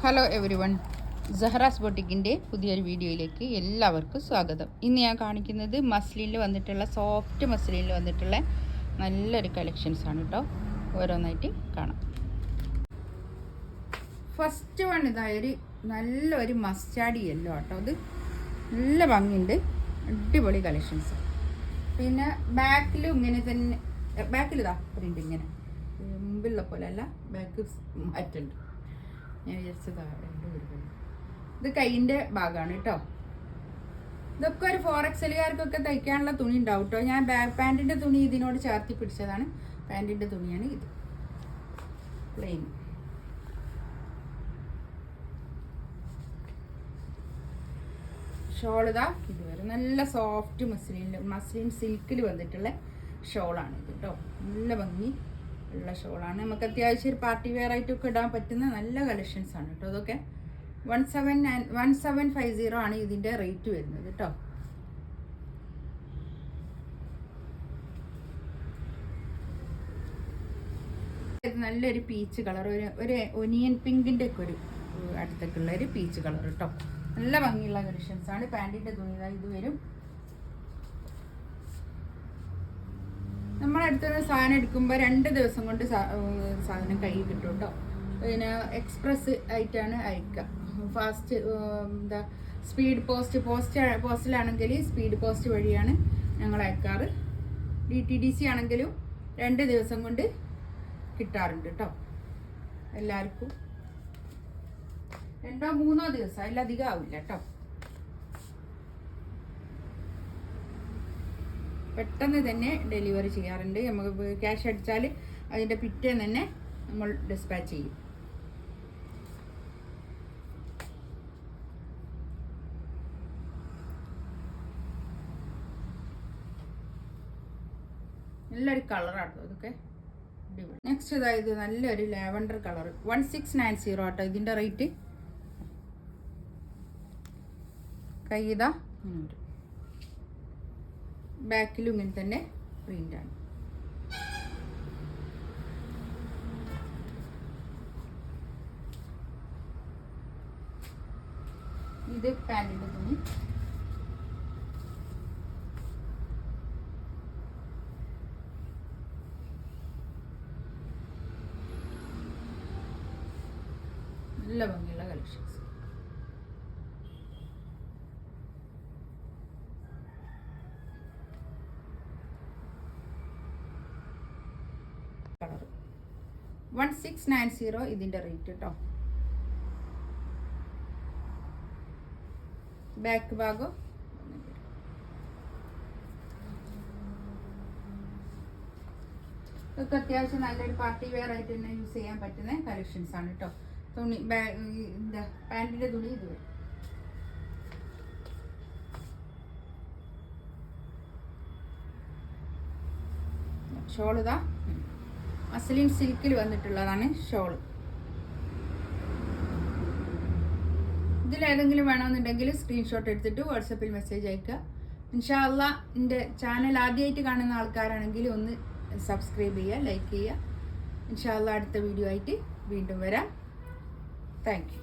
Hello every one, സഹറാസ് ബൊട്ടിക്കിൻ്റെ പുതിയൊരു വീഡിയോയിലേക്ക് എല്ലാവർക്കും സ്വാഗതം. ഇന്ന് ഞാൻ കാണിക്കുന്നത് മസ്ലിനിൽ വന്നിട്ടുള്ള സോഫ്റ്റ് മസ്ലിനിൽ വന്നിട്ടുള്ള നല്ലൊരു കളക്ഷൻസ് ആണ് കേട്ടോ. ഓരോന്നായിട്ട് കാണാം. ഫസ്റ്റ് വൺ ഇതായൊരു നല്ലൊരു മസ്റ്റാർഡ് യെല്ലോ കേട്ടോ. അത് നല്ല ഭംഗിയുണ്ട്, അടിപൊളി കളക്ഷൻസ്. പിന്നെ ബാക്കിലും ഇങ്ങനെ തന്നെ, ബാക്കിൽ ഇതാ പ്രിൻ്റ് ഇങ്ങനെ മുമ്പിലുള്ള പോലെ അല്ല, ബാക്ക് മാറ്റുണ്ട്. ഞാൻ വിചാരിച്ചതാണ് ഇത് കൈയിൻ്റെ ഭാഗമാണ് കേട്ടോ. ഇതൊക്കെ ഒരു 4XL തയ്ക്കാനുള്ള തുണി ഉണ്ടാവും കേട്ടോ. ഞാൻ ബാക്ക് പാൻറ്റിൻ്റെ തുണി ഇതിനോട് ചേർത്തി പിടിച്ചതാണ്. പാൻറ്റിൻ്റെ തുണിയാണ് ഇത്, പ്ലെയിൻ. ഷോൾ ഇതാ ഇതുവരെ നല്ല സോഫ്റ്റ് മസ്ലിൻ സിൽക്കിൽ വന്നിട്ടുള്ള ഷോളാണ് ഇത് കേട്ടോ. നല്ല ഭംഗി ഉള്ള ഷോളാണ്. നമുക്ക് അത്യാവശ്യം ഒരു പാർട്ടി വെയർ ആയിട്ടൊക്കെ ഇടാൻ പറ്റുന്ന നല്ല കളക്ഷൻസ് ആണ് കേട്ടോ. അതൊക്കെ 1750 ആണ് ഇതിൻ്റെ റേറ്റ് വരുന്നത് കേട്ടോ. നല്ലൊരു പീച്ച് കളർ, ഒരു ഒനിയൻ പിങ്കിൻ്റെ ഒക്കെ ഒരു അടുത്തേക്കുള്ള ഒരു പീച്ച് കളർ കേട്ടോ. നല്ല ഭംഗിയുള്ള കളക്ഷൻസ് ആണ്. പാൻറ്റിൻ്റെ തുണി ഇത് വരും. നമ്മളടുത്തൊരു സാധനം എടുക്കുമ്പോൾ 2 ദിവസം കൊണ്ട് സാധനം കയ്യിൽ കിട്ടും കേട്ടോ. പിന്നെ എക്സ്പ്രസ് ആയിട്ടാണ് അയക്കുക. ഫാസ്റ്റ് എന്താ സ്പീഡ് പോസ്റ്റിലാണെങ്കിൽ സ്പീഡ് പോസ്റ്റ് വഴിയാണ് ഞങ്ങൾ അയക്കാറ്. DTDC ആണെങ്കിലും 2 ദിവസം കൊണ്ട് കിട്ടാറുണ്ട് കേട്ടോ. എല്ലാവർക്കും 2-3 ദിവസം, അതിലധികം ആവില്ല കേട്ടോ. പെട്ടെന്ന് തന്നെ ഡെലിവറി ചെയ്യാറുണ്ട്. നമുക്ക് ക്യാഷ് അടിച്ചാൽ അതിൻ്റെ പിറ്റേന്ന് തന്നെ നമ്മൾ ഡിസ്പാച്ച് ചെയ്യും. നല്ലൊരു കളറാട്ടോ ഇതൊക്കെ. നെക്സ്റ്റ് ഇതായത് നല്ലൊരു ലാവൻഡർ കളർ 1690 ആട്ടോ ഇതിൻ്റെ റേറ്റ്. കൈതാ ബാക്കിലും ഇങ്ങനെ തന്നെ പ്രിൻ്റാണ്. ഇത് പാൻറ്റിൻ്റെ തുണി. നല്ല ഭംഗിയുള്ള കളക്ഷൻസ്. കളർ 1690 ഇതിൻ്റെ റേറ്റ് കേട്ടോ. ബാക്ക് ഭാഗം ഇതൊക്കെ അത്യാവശ്യം നല്ലൊരു പാർട്ടി വെയർ ആയിട്ട് തന്നെ യൂസ് ചെയ്യാൻ പറ്റുന്ന കളക്ഷൻസ് ആണ് കേട്ടോ. തുണി എന്താ പാൻറ്റിൻ്റെ തുണി ഇത് വരും. ഷോൾ ഇതാ മസ്ലിൻ സിൽക്കിൽ വന്നിട്ടുള്ളതാണ് ഷോൾ. ഇതിലേതെങ്കിലും വേണമെന്നുണ്ടെങ്കിൽ സ്ക്രീൻഷോട്ട് എടുത്തിട്ട് വാട്സപ്പിൽ മെസ്സേജ് അയക്കുക. ഇൻഷാ അള്ളാ എൻ്റെ ചാനൽ ആദ്യമായിട്ട് കാണുന്ന ആൾക്കാരാണെങ്കിൽ ഒന്ന് സബ്സ്ക്രൈബ് ചെയ്യുക, ലൈക്ക് ചെയ്യുക. ഇൻഷാ അള്ളാ അടുത്ത വീഡിയോ ആയിട്ട് വീണ്ടും വരാം. Thank you.